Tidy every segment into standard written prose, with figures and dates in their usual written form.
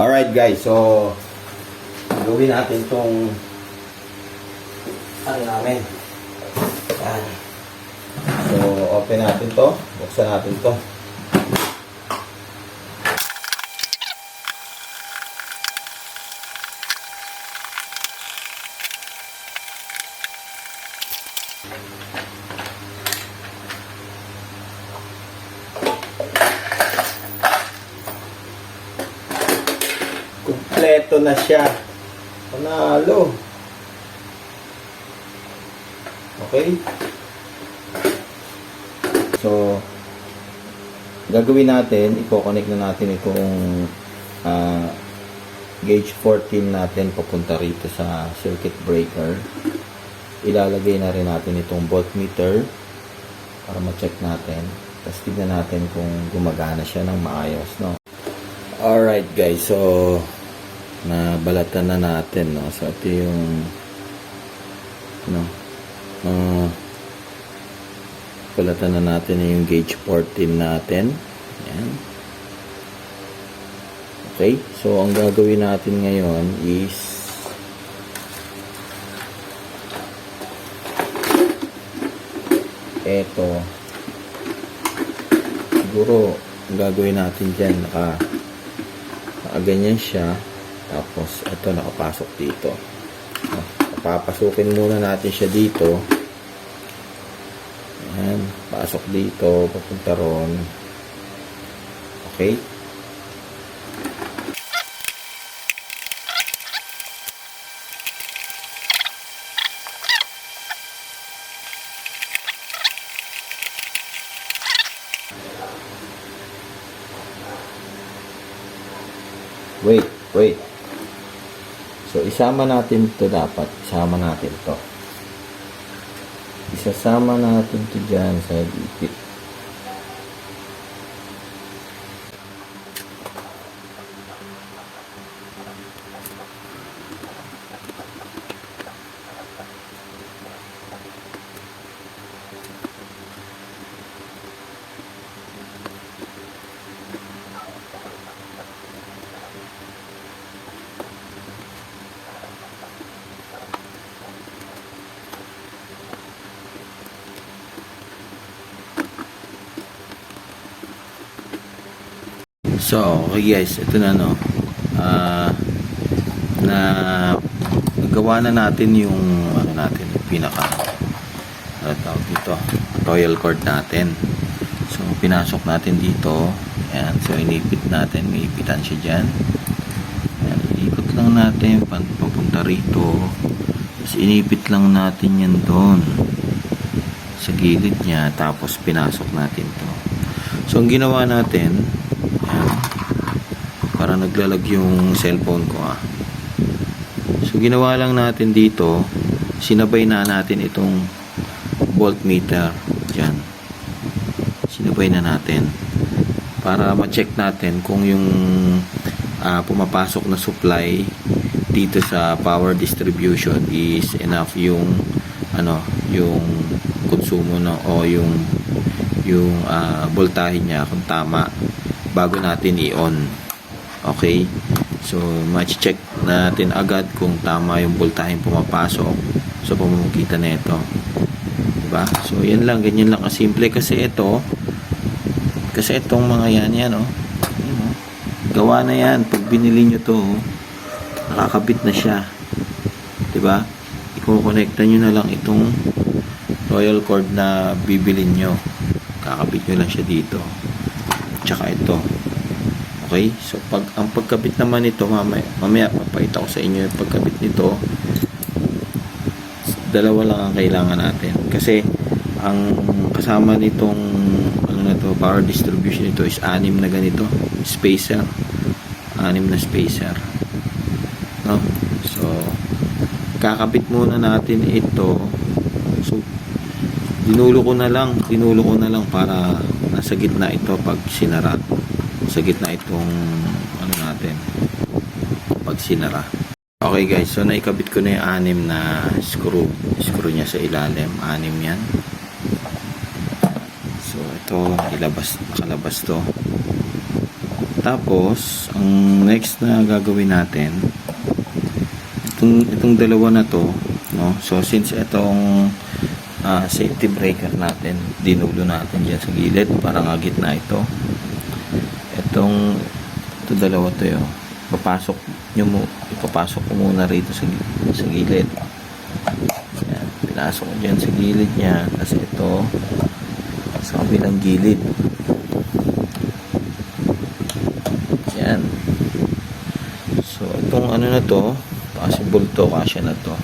Alright guys, so gawin natin tong ano namin. Yan. So open natin to, buksan natin to. Kompleto na siya. Panalo. Okay. So, gagawin natin, i-connect na natin itong gauge 14 natin papunta rito sa circuit breaker. Ilalagay na rin natin itong voltmeter para ma-check natin. Tapos tignan natin kung gumagana siya ng maayos, no? Alright guys, so nabalatan na natin, no? So ito yung balatan na natin yung gauge 14 natin. Yan. Okay, so ang gagawin natin ngayon is eto, siguro ang gagawin natin dyan nakaganyan siya, tapos ito nakapasok dito. Papasukin muna natin siya dito. Ayan, pasok dito, papunta ron. Okay. Wait. So, isama natin ito dapat. Isama natin ito. Isasama natin ito dyan sa ipit. So, okay guys, ito na, no. Nagawa na natin yung ano natin, yung pinaka tawag dito, royal cord natin. So, pinasok natin dito. Ayan, so inipit natin, may ipitan siya dyan. Ayan, iikot lang natin papunta rito. Tapos inipit lang natin yan doon sa gilid niya, tapos pinasok natin to. So, ang ginawa natin, para naglalag yung cellphone ko, So ginawa lang natin dito, sinabay na natin itong voltmeter diyan. Sinabay na natin para ma-check natin kung yung pumapasok na supply dito sa power distribution is enough yung yung konsumo, no, o yung voltahe niya, kung tama, bago natin i-on. Okay, so ma-check natin agad kung tama yung voltahe pumapasok sa pamamagitan na ito, diba? So yan lang, ganyan lang kasimple. Kasi itong mga yan, gawa na yan. Pag binili nyo to, nakakabit na siya, diba? I-connecta nyo na lang itong royal cord na bibili nyo, kakabit nyo lang siya dito, tsaka ito. Okay, so ang pagkabit naman nito, mamaya papakita ko sa inyo yung pagkabit nito. Dalawa lang ang kailangan natin, kasi ang kasama nitong power distribution nito is 6 na ganito spacer, 6 na spacer, no? So kakabit muna natin ito. So dinulo ko na lang para nasa gitna ito pag sinara. Sa gitna itong natin pag sinara. Okay guys, so naikabit ko na yung 6 na screw niya sa ilalim. 6 yan. So ito, nakalabas to. Tapos, ang next na gagawin natin, itong dalawa na to, no? So, since itong safety breaker natin, dinulo natin dyan sa gilid, para nga gitna ito. Ito dalawa to yun. Ipapasok ko muna rito sa gilid. Ayan, pinasok ko dyan sa gilid niya, kasi ito, sa kabilang gilid. Ayan. So, itong ano na to, possible to, kasya na to.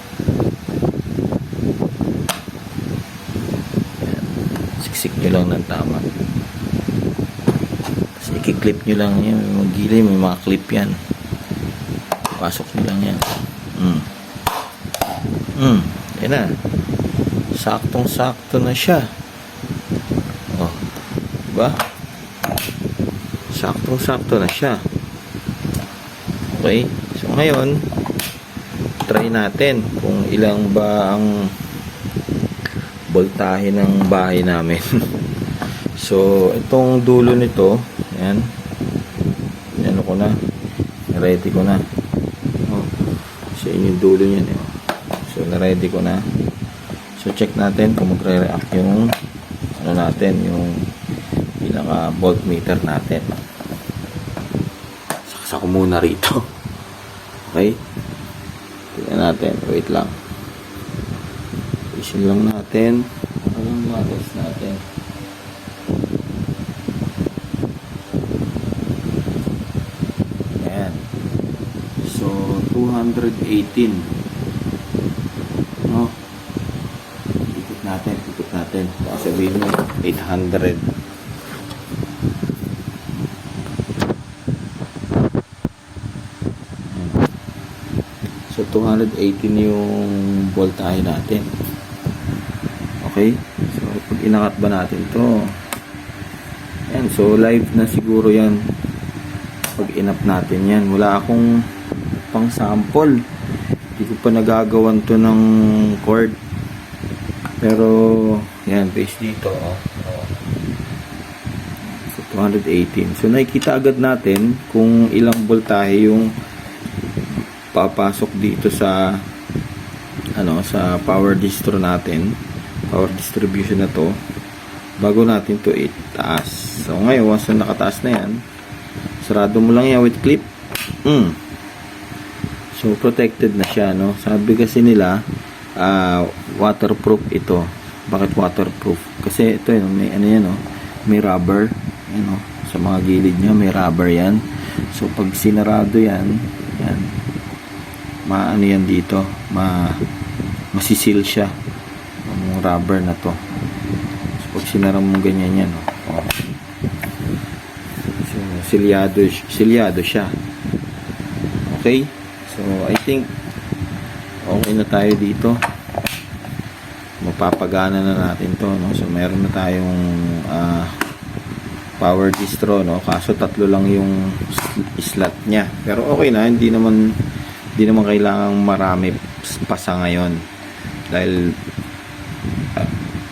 Ayan. Siksik nyo lang ng tama. Tapos i-clip nyo lang yan. May mga gilid, may mga clip yan. Pasok nyo lang yan. Ayan na. Saktong-sakto na siya. Oh. Diba? Saktong-sakto na siya. Okay. So, ngayon, try natin kung ilang ba ang voltahe ng bahay namin. So, itong dulo nito, yan. Ano ko na. Ready ko na. Oh. So, yun yung dulo niyan. Eh. So, na-ready ko na. So, check natin kung magre-react yung ano natin, yung pinaka voltmeter natin. Saksa ko muna rito. Okay? Tingnan natin. Wait lang. Isin lang natin. Walang matters natin. Ayan. So, 218. No? Ikot natin. Sabihin mo, 800. So, 218 yung voltahe natin. Okay? So, pag inakat ba natin to? Ayan. So, live na siguro yan. Pag inap natin yan. Wala akong pang sample. Hindi ko pa nagagawan to ng cord. Pero, yan. Base dito. Oh. So, 218. So, nakikita agad natin kung ilang voltahe yung papasok dito sa sa power distro natin, power distribution na to, bago natin to itaas. So ngayon, once na nakataas na yan, sarado mo lang yan with clip. So protected na siya, no? Sabi kasi nila waterproof ito. Bakit waterproof? Kasi ito yun, may ano yan, no? May rubber, no? Sa mga gilid niya may rubber yan. So pag sinarado yan, maano yan dito, masisil siya ang rubber na to. So pag sinara mo ganyan yan, oh. So silyado siya. Okay, so I think okay na tayo dito. Mapapagana na natin to, no? So meron na tayong power distro, no? Kaso tatlo lang yung slot niya, pero okay na, hindi naman kailangang marami pa sa ngayon, dahil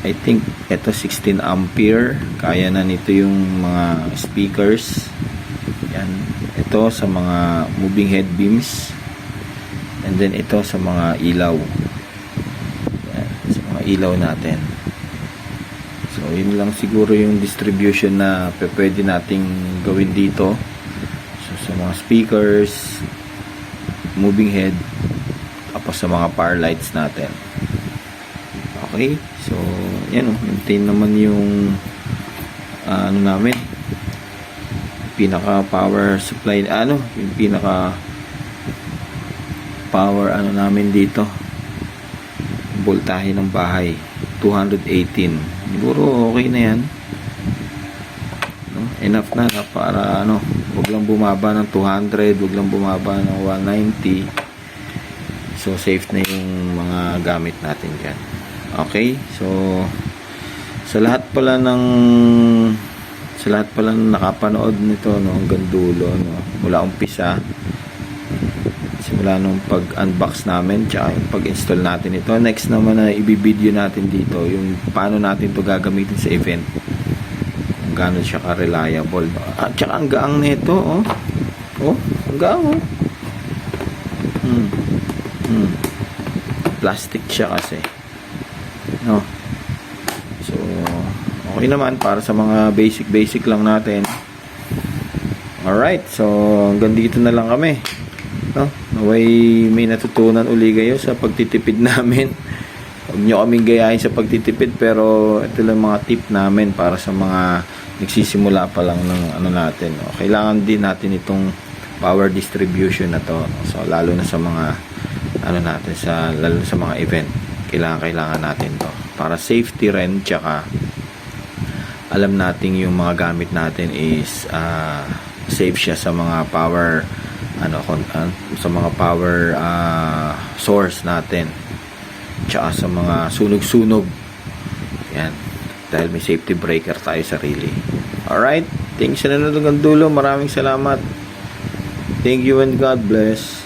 I think ito 16 ampere kaya na nito yung mga speakers yan, ito sa mga moving head beams, and then ito sa mga ilaw yan, sa mga ilaw natin. So yun lang siguro yung distribution na pwede nating gawin dito. So sa mga speakers, moving head, tapos sa mga power lights natin. Okay, so yan, maintain naman yung namin, pinaka power supply, yung pinaka power namin dito, voltahe ng bahay 218. Siguro okay na yan, no? Enough na para wag lang bumaba ng 200, wag lang bumaba ng 190. So safe na yung mga gamit natin dyan. Okay, so sa lahat pala ng nakapanood nito, no, hanggang dulo, no, mula umpisa, simula nung pag-unbox namin tsaka yung pag-install natin ito. Next naman na i-video natin dito yung paano natin to gagamitin sa event, kung gaano siya ka-reliable. At saka ang gaang nito, oh. Oh, ang gaang, oh. Plastic siya kasi. No. So, okay naman para sa mga basic lang natin. Alright, so hanggang dito na lang kami. No? Naway may natutunan uli kayo sa pagtitipid namin. Huwag nyo kaming gayahin sa pagtitipid, pero ito lang mga tip namin para sa mga nagsisimula pa lang ng ano natin. No? Kailangan din natin itong power distribution na to. No? So lalo na sa mga ano natin, lalo sa mga event, kailangan natin to para safety rin, tsaka alam natin yung mga gamit natin is safe siya sa mga power sa mga power source natin, tsaka sa mga sunog yan, dahil may safety breaker tayo sarili. Alright, thanks sa nanonood hanggang dulo. Maraming salamat. Thank you and God bless.